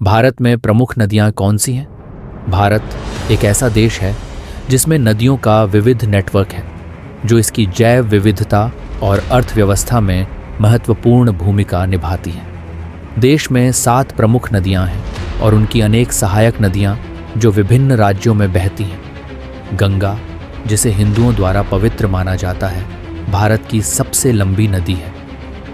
भारत में प्रमुख नदियाँ कौन सी हैं? भारत एक ऐसा देश है जिसमें नदियों का विविध नेटवर्क है, जो इसकी जैव विविधता और अर्थव्यवस्था में महत्वपूर्ण भूमिका निभाती हैं। देश में 7 प्रमुख नदियाँ हैं और उनकी अनेक सहायक नदियाँ जो विभिन्न राज्यों में बहती हैं। गंगा, जिसे हिंदुओं द्वारा पवित्र माना जाता है, भारत की सबसे लंबी नदी है।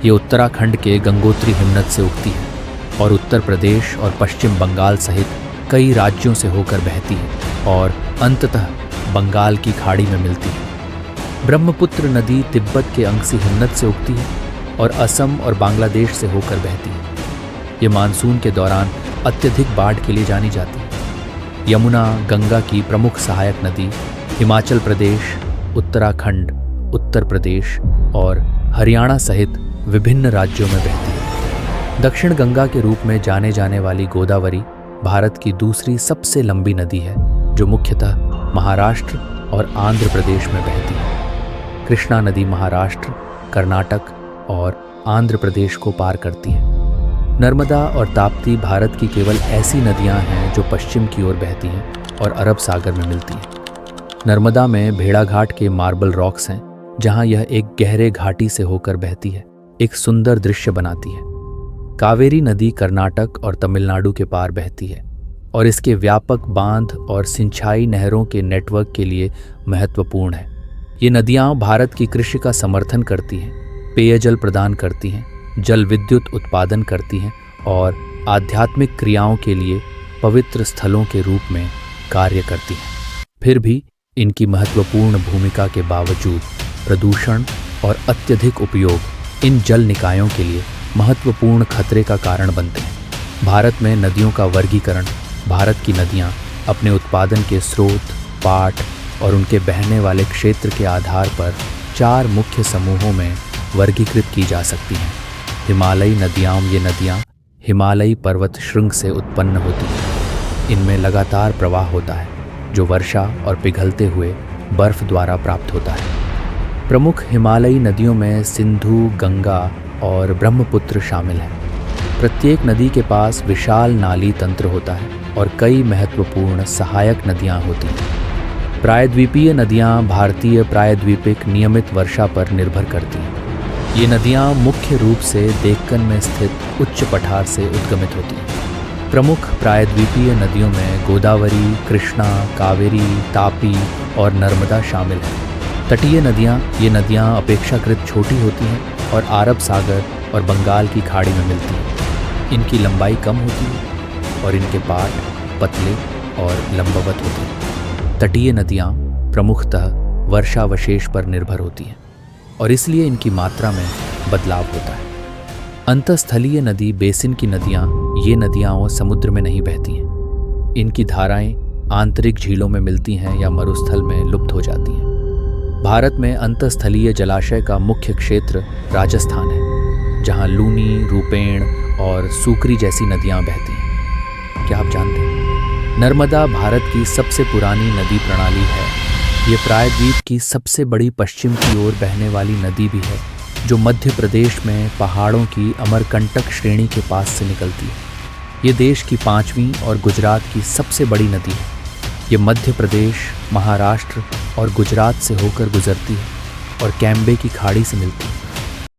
ये उत्तराखंड के गंगोत्री हिमनद से उगती है और उत्तर प्रदेश और पश्चिम बंगाल सहित कई राज्यों से होकर बहती है और अंततः बंगाल की खाड़ी में मिलती है। ब्रह्मपुत्र नदी तिब्बत के अंगसी हिमनद से उगती है और असम और बांग्लादेश से होकर बहती है। ये मानसून के दौरान अत्यधिक बाढ़ के लिए जानी जाती है। यमुना गंगा की प्रमुख सहायक नदी हिमाचल प्रदेश, उत्तराखंड, उत्तर प्रदेश और हरियाणा सहित विभिन्न राज्यों में बहती है। दक्षिण गंगा के रूप में जाने जाने वाली गोदावरी भारत की दूसरी सबसे लंबी नदी है, जो मुख्यतः महाराष्ट्र और आंध्र प्रदेश में बहती है। कृष्णा नदी महाराष्ट्र, कर्नाटक और आंध्र प्रदेश को पार करती है। नर्मदा और ताप्ती भारत की केवल ऐसी नदियां हैं जो पश्चिम की ओर बहती हैं और अरब सागर में मिलती हैं। नर्मदा में भेड़ाघाट के मार्बल रॉक्स हैं, जहां यह एक गहरे घाटी से होकर बहती है, एक सुंदर दृश्य बनाती है। कावेरी नदी कर्नाटक और तमिलनाडु के पार बहती है और इसके व्यापक बांध और सिंचाई नहरों के नेटवर्क के लिए महत्वपूर्ण है। ये नदियां भारत की कृषि का समर्थन करती हैं, पेयजल प्रदान करती हैं, जल विद्युत उत्पादन करती हैं और आध्यात्मिक क्रियाओं के लिए पवित्र स्थलों के रूप में कार्य करती हैं। फिर भी इनकी महत्वपूर्ण भूमिका के बावजूद प्रदूषण और अत्यधिक उपयोग इन जल निकायों के लिए महत्वपूर्ण खतरे का कारण बनते हैं। भारत में नदियों का वर्गीकरण भारत की नदियां अपने उत्पादन के स्रोत, पाट और उनके बहने वाले क्षेत्र के आधार पर 4 मुख्य समूहों में वर्गीकृत की जा सकती हैं। हिमालयी नदियाँ ये नदियाँ हिमालयी पर्वत श्रृंग से उत्पन्न होती हैं। इनमें लगातार प्रवाह होता है, जो वर्षा और पिघलते हुए बर्फ द्वारा प्राप्त होता है। प्रमुख हिमालयी नदियों में सिंधु, गंगा और ब्रह्मपुत्र शामिल हैं। प्रत्येक नदी के पास विशाल नाली तंत्र होता है और कई महत्वपूर्ण सहायक नदियाँ होती हैं। प्रायद्वीपीय नदियाँ भारतीय प्रायद्वीपिक नियमित वर्षा पर निर्भर करती हैं। ये नदियाँ मुख्य रूप से देक्कन में स्थित उच्च पठार से उद्गमित होती हैं। प्रमुख प्रायद्वीपीय नदियों में गोदावरी, कृष्णा, कावेरी, तापी और नर्मदा शामिल हैं। तटीय नदियाँ ये नदियाँ अपेक्षाकृत छोटी होती हैं और अरब सागर और बंगाल की खाड़ी में मिलती हैं। इनकी लंबाई कम होती है और इनके पाट पतले और लंबवत होते हैं। तटीय नदियाँ प्रमुखतः वर्षावशेष पर निर्भर होती हैं और इसलिए इनकी मात्रा में बदलाव होता है। अंतःस्थलीय नदी बेसिन की नदियाँ ये नदियाँ समुद्र में नहीं बहती हैं। इनकी धाराएं आंतरिक झीलों में मिलती हैं या मरुस्थल में लुप्त हो जाती हैं। भारत में अंतःस्थलीय जलाशय का मुख्य क्षेत्र राजस्थान है, जहाँ लूनी, रूपेण और सूकरी जैसी नदियाँ बहती हैं। क्या आप जानते हैं नर्मदा भारत की सबसे पुरानी नदी प्रणाली है। ये प्रायद्वीप की सबसे बड़ी पश्चिम की ओर बहने वाली नदी भी है, जो मध्य प्रदेश में पहाड़ों की अमरकंटक श्रेणी के पास से निकलती है। ये देश की 5वीं और गुजरात की सबसे बड़ी नदी है। ये मध्य प्रदेश, महाराष्ट्र और गुजरात से होकर गुजरती है और कैम्बे की खाड़ी से मिलती है।